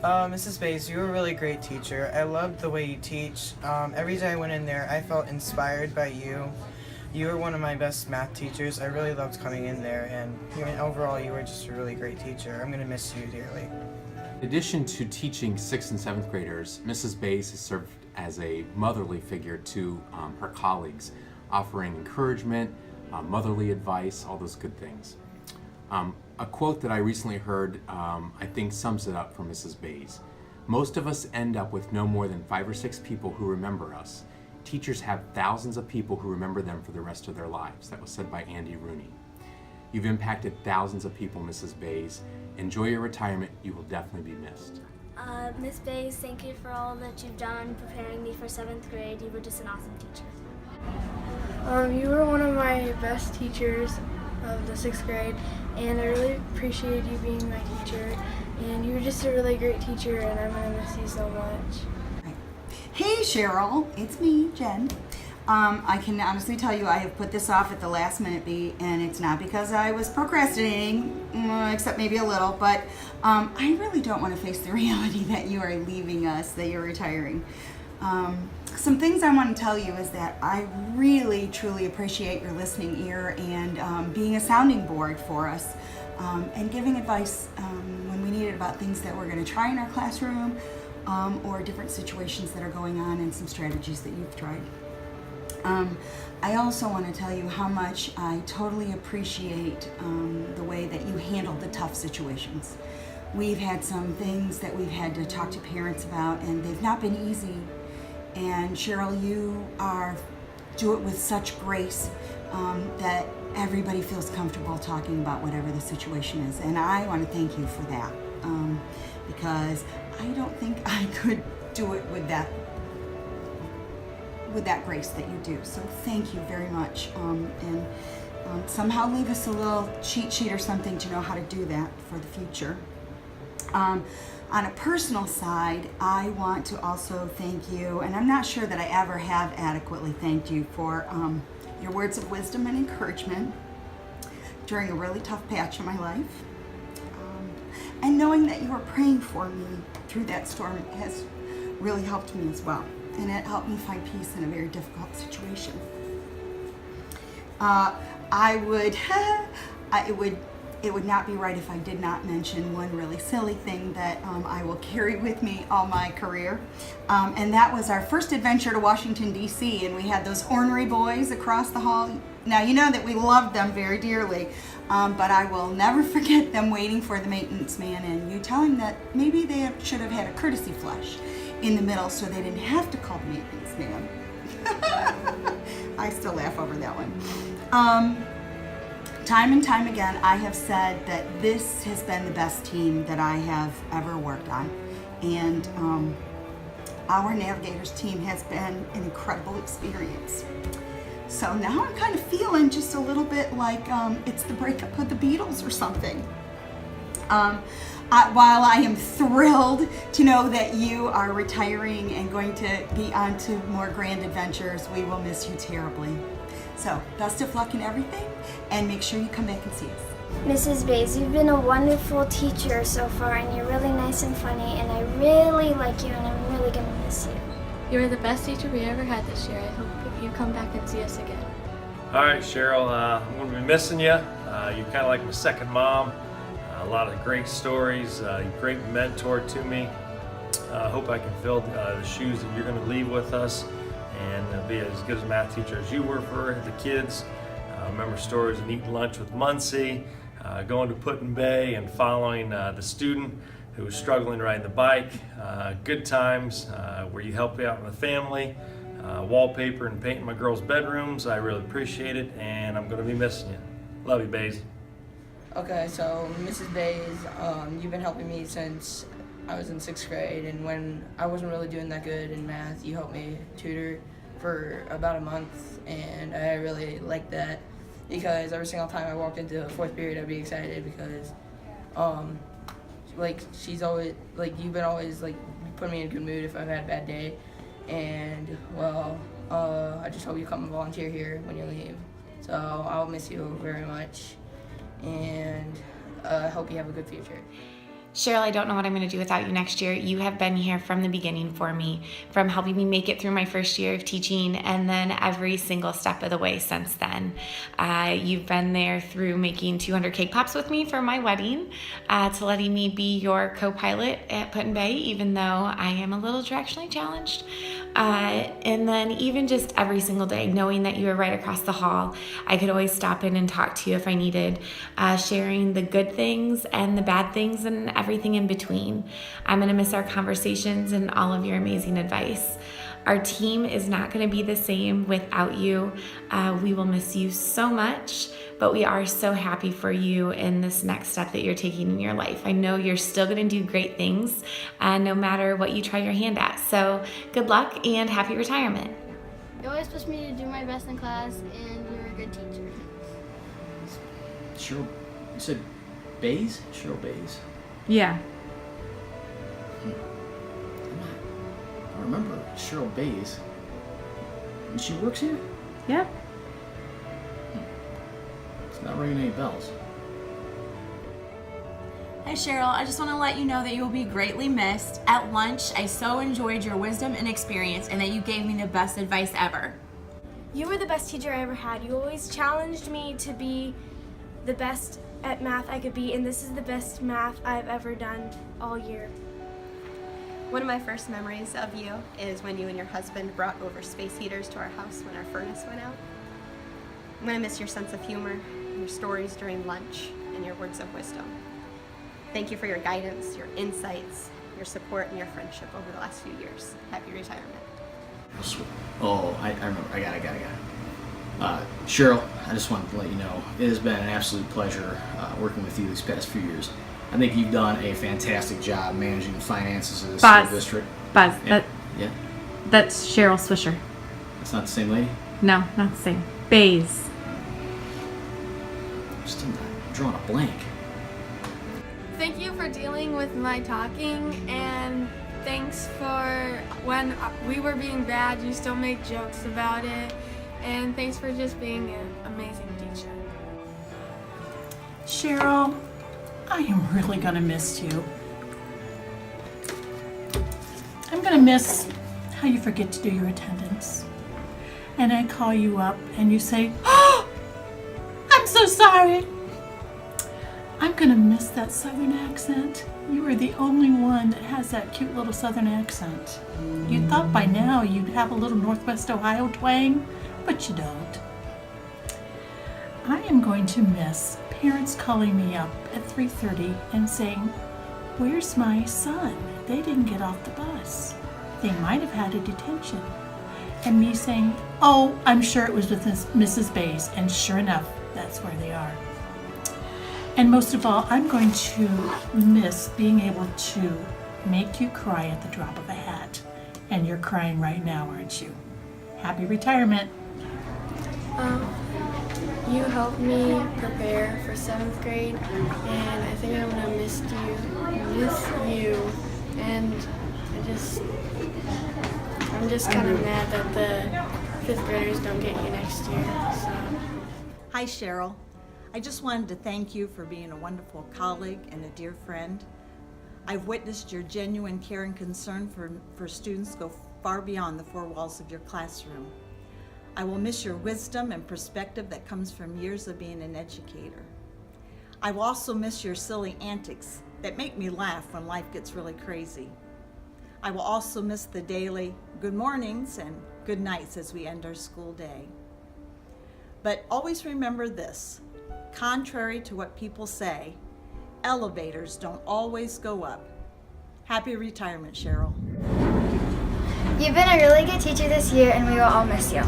Mrs. Bays, you were a really great teacher. I loved the way you teach. Every day I went in there, I felt inspired by you. You were one of my best math teachers. I really loved coming in there, and overall, you were just a really great teacher. I'm going to miss you dearly. In addition to teaching 6th and 7th graders, Mrs. Bays has served as a motherly figure to her colleagues, offering encouragement, motherly advice, all those good things. A quote that I recently heard I think sums it up for Mrs. Bays. Most of us end up with no more than 5 or 6 people who remember us. Teachers have thousands of people who remember them for the rest of their lives. That was said by Andy Rooney. You've impacted thousands of people, Mrs. Bays. Enjoy your retirement. You will definitely be missed. Miss Bays, thank you for all that you've done preparing me for 7th grade. You were just an awesome teacher. You were one of my best teachers of the 6th grade, and I really appreciate you being my teacher. And you were just a really great teacher, and I'm going to miss you so much. Hey Cheryl, it's me, Jen. I can honestly tell you I have put this off at the last minute, and it's not because I was procrastinating, except maybe a little, but I really don't want to face the reality that you are leaving us, that you're retiring. Some things I want to tell you is that I really, truly appreciate your listening ear and being a sounding board for us and giving advice when we need it about things that we're going to try in our classroom or different situations that are going on and some strategies that you've tried. I also want to tell you how much I totally appreciate the way that you handled the tough situations. We've had some things that we've had to talk to parents about, and they've not been easy. And Cheryl, you do it with such grace that everybody feels comfortable talking about whatever the situation is. And I want to thank you for that because I don't think I could do it with that grace that you do. So thank you very much. And somehow leave us a little cheat sheet or something to know how to do that for the future. On a personal side, I want to also thank you, and I'm not sure that I ever have adequately thanked you for your words of wisdom and encouragement during a really tough patch in my life. And knowing that you were praying for me through that storm has really helped me as well. And it helped me find peace in a very difficult situation. It would not be right if I did not mention one really silly thing that I will carry with me all my career. And that was our first adventure to Washington, D.C. And we had those ornery boys across the hall. Now, you know that we loved them very dearly, but I will never forget them waiting for the maintenance man and you telling that maybe they should have had a courtesy flush in the middle so they didn't have to call the maintenance man. I still laugh over that one. Time and time again, I have said that this has been the best team that I have ever worked on. And our Navigators team has been an incredible experience. So now I'm kind of feeling just a little bit like it's the breakup of the Beatles or something. While I am thrilled to know that you are retiring and going to be on to more grand adventures, we will miss you terribly. So, best of luck in everything, and make sure you come back and see us. Mrs. Bays, you've been a wonderful teacher so far, and you're really nice and funny, and I really like you, and I'm really going to miss you. You were the best teacher we ever had this year. I hope you come back and see us again. All right, Cheryl, I'm going to be missing you. You're kind of like my second mom. A lot of great stories, great mentor to me. I hope I can fill the shoes that you're going to leave with us and be as good as a math teacher as you were for the kids. Remember stories of eating lunch with Muncie, going to Put-in-Bay and following the student who was struggling riding the bike. Good times where you help out with the family, wallpaper and painting my girls' bedrooms. I really appreciate it, and I'm going to be missing you. Love you, Bays. Okay, so Mrs. Bays, you've been helping me since I was in 6th grade, and when I wasn't really doing that good in math, you helped me tutor for about a month, and I really liked that because every single time I walked into the 4th period, I'd be excited because, she's always, you've been always, putting me in a good mood if I've had a bad day, and, well, I just hope you come and volunteer here when you leave. So I'll miss you very much, and I hope you have a good future. Cheryl, I don't know what I'm going to do without you next year. You have been here from the beginning for me, from helping me make it through my first year of teaching and then every single step of the way since then. You've been there through making 200 cake pops with me for my wedding, to letting me be your co-pilot at Put-in-Bay, even though I am a little directionally challenged. And then even just every single day, knowing that you were right across the hall, I could always stop in and talk to you if I needed, sharing the good things and the bad things and everything in between. I'm going to miss our conversations and all of your amazing advice. Our team is not going to be the same without you. We will miss you so much, but we are so happy for you in this next step that you're taking in your life. I know you're still going to do great things, no matter what you try your hand at. So good luck and happy retirement. You always push me to do my best in class, and you're a good teacher. Cheryl, you said Bays? Cheryl Bays? Yeah. I remember Cheryl Bays. And she works here? Yep. It's not ringing any bells. Hi Cheryl, I just want to let you know that you will be greatly missed. At lunch, I so enjoyed your wisdom and experience and that you gave me the best advice ever. You were the best teacher I ever had. You always challenged me to be the best at math I could be, and this is the best math I've ever done all year. One of my first memories of you is when you and your husband brought over space heaters to our house when our furnace went out. I'm going to miss your sense of humor, your stories during lunch, and your words of wisdom. Thank you for your guidance, your insights, your support, and your friendship over the last few years. Happy retirement. Oh, I remember. I got it. Cheryl, I just wanted to let you know, it has been an absolute pleasure working with you these past few years. I think you've done a fantastic job managing the finances of this school district. Buzz, Yeah. that's Cheryl Swisher. That's not the same lady? No, not the same. Bays. I'm still not drawing a blank. Thank you for dealing with my talking, and thanks for when we were being bad, you still make jokes about it, and thanks for just being an amazing teacher. Cheryl, I am really gonna miss you. I'm gonna miss how you forget to do your attendance. And I call you up and you say, "Oh, I'm so sorry." I'm gonna miss that Southern accent. You are the only one that has that cute little Southern accent. You'd thought by now you'd have a little Northwest Ohio twang, but you don't. I am going to miss parents calling me up at 3:30 and saying, "Where's my son? They didn't get off the bus. They might have had a detention." And me saying, "Oh, I'm sure it was with Mrs. Bays," and sure enough, that's where they are. And most of all, I'm going to miss being able to make you cry at the drop of a hat. And you're crying right now, aren't you? Happy retirement. You helped me prepare for 7th grade, and I think I'm gonna miss you, and I'm just kind of mad that the 5th graders don't get you next year. So. Hi Cheryl, I just wanted to thank you for being a wonderful colleague and a dear friend. I've witnessed your genuine care and concern for students go far beyond the four walls of your classroom. I will miss your wisdom and perspective that comes from years of being an educator. I will also miss your silly antics that make me laugh when life gets really crazy. I will also miss the daily good mornings and good nights as we end our school day. But always remember this, contrary to what people say, elevators don't always go up. Happy retirement, Cheryl. You've been a really good teacher this year, and we will all miss you.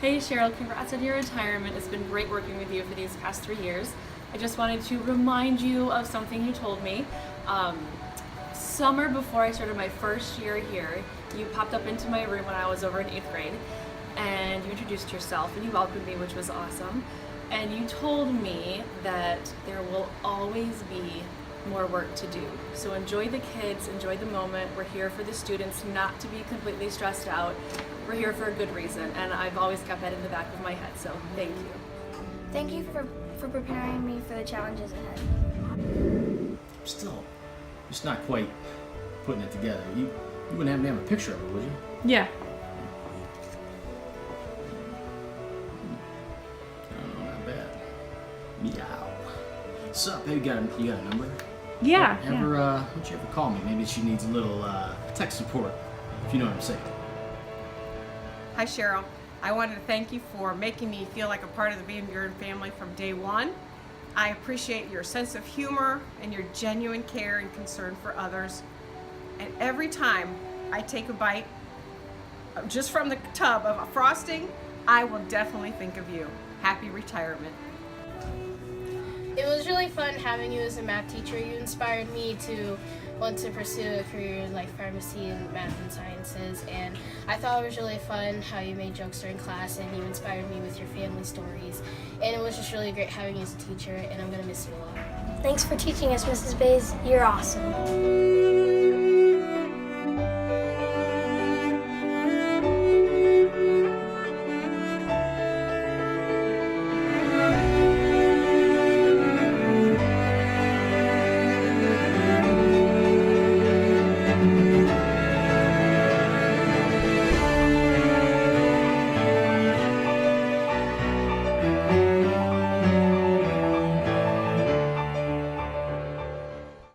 Hey Cheryl, congrats on your retirement. It's been great working with you for these past 3 years. I just wanted to remind you of something you told me. Summer before I started my first year here, you popped up into my room when I was over in 8th grade, and you introduced yourself and you welcomed me, which was awesome. And you told me that there will always be more work to do. So enjoy the kids, enjoy the moment. We're here for the students not to be completely stressed out. We're here for a good reason, and I've always kept that in the back of my head, so thank you. Thank you for preparing me for the challenges ahead. still just not quite putting it together. You wouldn't happen to have a picture of her, would you? Yeah. Oh, not bad. Meow. Sup? Hey, you got a number? Yeah. Why don't you ever call me? Maybe she needs a little tech support, if you know what I'm saying. Hi, Cheryl. I wanted to thank you for making me feel like a part of the Van Buren family from day one. I appreciate your sense of humor and your genuine care and concern for others. And every time I take a bite, just from the tub of a frosting, I will definitely think of you. Happy retirement. It was really fun having you as a math teacher. You inspired me to want to pursue a career in like pharmacy and math and sciences, and I thought it was really fun how you made jokes during class and you inspired me with your family stories, and it was just really great having you as a teacher, and I'm going to miss you a lot. Thanks for teaching us, Mrs. Bays. You're awesome.